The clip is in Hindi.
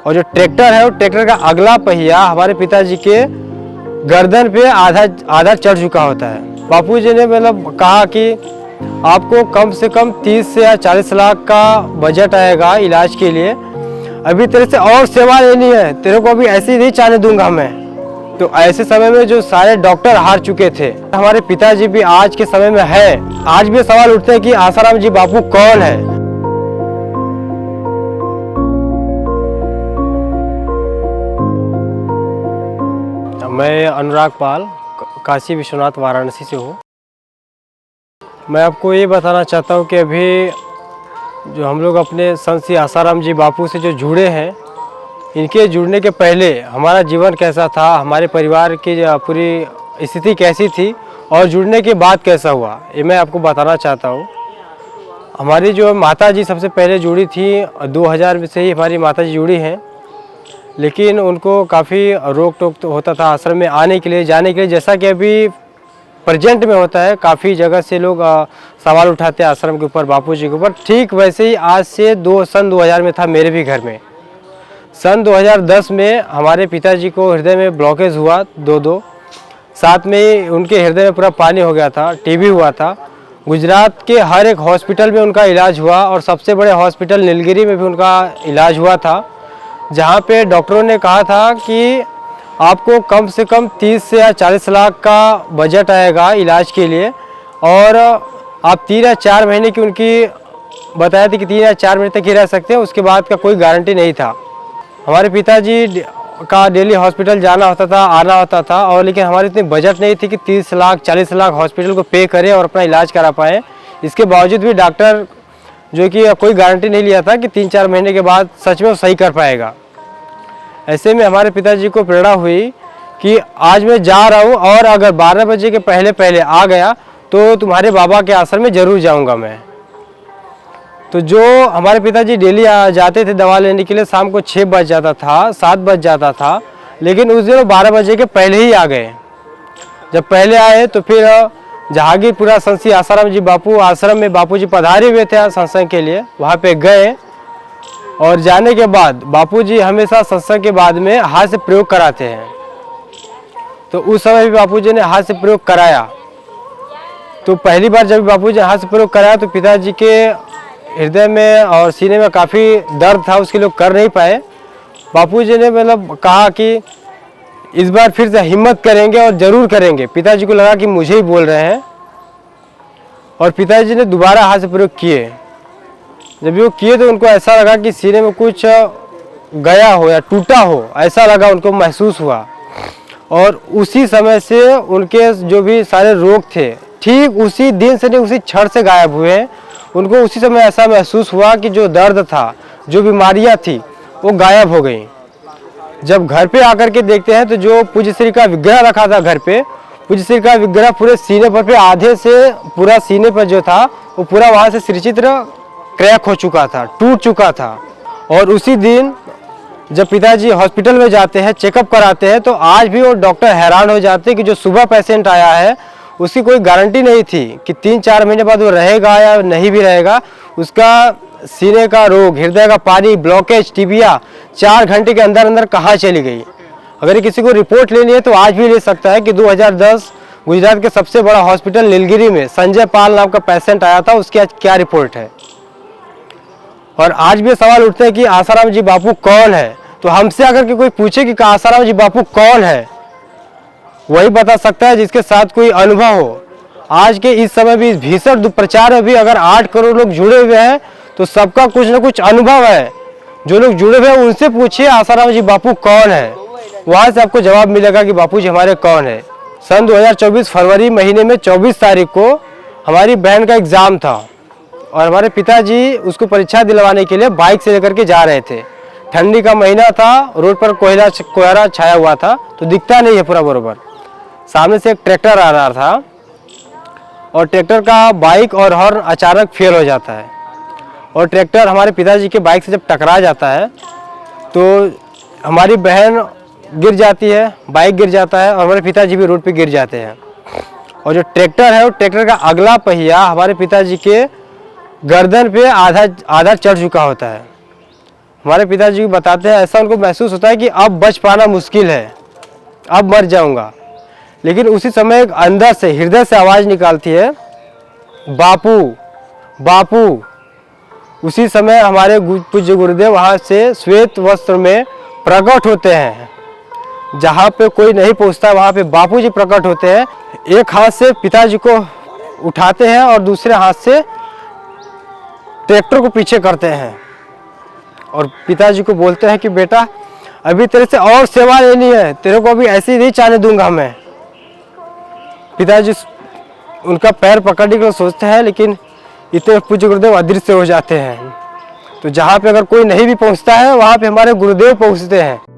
और जो ट्रैक्टर है वो ट्रैक्टर का अगला पहिया हमारे पिताजी के गर्दन पे आधा चढ़ चुका होता है। बापूजी ने मतलब कहा कि आपको कम से कम 30 से या 40 लाख का बजट आएगा इलाज के लिए, अभी तेरे से और सेवा लेनी है, तेरे को अभी ऐसे ही नहीं जाने दूंगा मैं। तो ऐसे समय में जो सारे डॉक्टर हार चुके थे, हमारे पिताजी भी आज के समय में है। आज भी सवाल उठते हैं कि आसाराम जी बापू कौन है। मैं अनुराग पाल काशी विश्वनाथ वाराणसी से हूँ। मैं आपको ये बताना चाहता हूँ कि अभी जो हम लोग अपने संत श्री आसाराम जी बापू से जो जुड़े हैं, इनके जुड़ने के पहले हमारा जीवन कैसा था, हमारे परिवार की पूरी स्थिति कैसी थी और जुड़ने के बाद कैसा हुआ, ये मैं आपको बताना चाहता हूँ। हमारी जो माता जी सबसे पहले जुड़ी थी, 2000 में से ही हमारी माता जी जुड़ी हैं, लेकिन उनको काफ़ी रोक टोक तो होता था आश्रम में आने के लिए जाने के लिए, जैसा कि अभी प्रेजेंट में होता है। काफ़ी जगह से लोग सवाल उठाते हैं आश्रम के ऊपर, बापू जी के ऊपर। ठीक वैसे ही आज से सन 2000 में था मेरे भी घर में। सन 2010 में हमारे पिताजी को हृदय में ब्लॉकेज हुआ दो, साथ में उनके हृदय में पूरा पानी हो गया था, टीबी हुआ था। गुजरात के हर एक हॉस्पिटल में उनका इलाज हुआ और सबसे बड़े हॉस्पिटल नीलगिरी में भी उनका इलाज हुआ था, जहाँ पे डॉक्टरों ने कहा था कि आपको कम से कम 30 से या 40 लाख का बजट आएगा इलाज के लिए, और आप 3 या 4 महीने की उनकी बताया थी कि 3 या 4 महीने तक ही रह सकते हैं, उसके बाद का कोई गारंटी नहीं था। हमारे पिताजी का डेली हॉस्पिटल जाना होता था, आना होता था, और लेकिन हमारी इतनी बजट नहीं थी कि 30 लाख 40 लाख हॉस्पिटल को पे करें और अपना इलाज करा पाएँ। इसके बावजूद भी डॉक्टर जो कि कोई गारंटी नहीं लिया था कि 3-4 महीने के बाद सच में वो सही कर पाएगा। ऐसे में हमारे पिताजी को प्रेरणा हुई कि आज मैं जा रहा हूँ और अगर 12 बजे के पहले पहले आ गया तो तुम्हारे बाबा के आश्रम में ज़रूर जाऊँगा मैं। तो जो हमारे पिताजी डेली जाते थे दवा लेने के लिए, शाम को 6 बज जाता था, 7 बज जाता था, लेकिन उस दिन 12 बजे के पहले ही आ गए। जब पहले आए तो फिर जहांगीरपुरा संत श्री आसाराम जी बापू आश्रम में बापूजी पधारे हुए थे सत्संग के लिए, वहाँ पे गए। और जाने के बाद बापूजी हमेशा सत्संग के बाद में हाथ से प्रयोग कराते हैं, तो उस समय भी बापूजी ने हाथ से प्रयोग कराया। तो पहली बार जब बापूजी हाथ से प्रयोग कराया तो पिताजी के हृदय में और सीने में काफ़ी दर्द था, उसके लोग कर नहीं पाए। बापूजी ने मतलब कहा कि इस बार फिर से हिम्मत करेंगे और ज़रूर करेंगे। पिताजी को लगा कि मुझे ही बोल रहे हैं, और पिताजी ने दोबारा हाथ से प्रयोग किए। जब वो किए तो उनको ऐसा लगा कि सीने में कुछ गया हो या टूटा हो, ऐसा लगा, उनको महसूस हुआ। और उसी समय से उनके जो भी सारे रोग थे ठीक उसी दिन से नहीं उसी क्षण से गायब हुए। उनको उसी समय ऐसा महसूस हुआ कि जो दर्द था, जो बीमारियां थी, वो गायब हो गई। जब घर पे आकर के देखते हैं तो जो पूज्य श्री का विग्रह रखा था घर पे, पूज्य श्री का विग्रह पूरे सीने पर पे आधे से पूरा सीने पर जो था वो पूरा वहाँ से श्रीचित्र क्रैक हो चुका था, टूट चुका था। और उसी दिन जब पिताजी हॉस्पिटल में जाते हैं, चेकअप कराते हैं, तो आज भी वो डॉक्टर हैरान हो जाते हैं कि जो सुबह पेशेंट आया है उसकी कोई गारंटी नहीं थी कि 3-4 महीने बाद वो रहेगा या नहीं भी रहेगा। उसका सीने का रोग, हृदय का पानी, ब्लॉकेज, टीबिया 4 घंटे के अंदर अंदर कहाँ चली गई। अगर किसी को रिपोर्ट लेनी है तो आज भी ले सकता है कि 2010 गुजरात के सबसे बड़ा हॉस्पिटल नीलगिरी में संजय पाल नाम का पेशेंट आया था, उसकी आज क्या रिपोर्ट है। और आज भी सवाल उठते हैं कि आसाराम जी बापू कौन है। तो हमसे अगर कोई पूछे कि आसाराम जी बापू कौन है, वही बता सकता है जिसके साथ कोई अनुभव हो। आज के इस समय भी इस भीषण दुष्प्रचार में भी अगर 8 करोड़ लोग जुड़े हुए हैं तो सबका कुछ न कुछ अनुभव है। जो लोग जुड़े हुए हैं उनसे पूछिए आसाराम जी बापू कौन है, वहाँ से आपको जवाब मिलेगा कि बापू जी हमारे कौन है। सन 2024 फरवरी महीने में 24 तारीख को हमारी बहन का एग्ज़ाम था और हमारे पिताजी उसको परीक्षा दिलवाने के लिए बाइक से लेकर के जा रहे थे। ठंडी का महीना था, रोड पर कोहरा छाया हुआ था, तो दिखता नहीं है पूरा बरोबर। सामने से एक ट्रैक्टर आ रहा था और ट्रैक्टर का बाइक और हॉर्न अचानक फेल हो जाता है, और ट्रैक्टर हमारे पिताजी के बाइक से जब टकरा जाता है तो हमारी बहन गिर जाती है, बाइक गिर जाता है और हमारे पिताजी भी रोड पे गिर जाते हैं। और जो ट्रैक्टर है वो ट्रैक्टर का अगला पहिया हमारे पिताजी के गर्दन पे आधा चढ़ चुका होता है। हमारे पिताजी को बताते हैं, ऐसा उनको महसूस होता है कि अब बच पाना मुश्किल है, अब मर जाऊंगा। लेकिन उसी समय एक अंदर से, हृदय से आवाज़ निकालती है, बापू बापू। उसी समय हमारे पूज्य गुरुदेव वहाँ से श्वेत वस्त्र में प्रकट होते हैं। जहाँ पे कोई नहीं पहुँचता वहाँ पे बापू जी प्रकट होते हैं। एक हाथ से पिताजी को उठाते हैं और दूसरे हाथ से ट्रैक्टर को पीछे करते हैं और पिताजी को बोलते हैं कि बेटा अभी तेरे से और सेवा लेनी है, तेरे को अभी ऐसे ही नहीं जाने दूंगा मैं। पिताजी उनका पैर पकड़ने के लिए सोचते हैं, लेकिन इतने पूज्य गुरुदेव अदृश्य हो जाते हैं। तो जहाँ पे अगर कोई नहीं भी पहुँचता है वहाँ पे हमारे गुरुदेव पहुँचते हैं।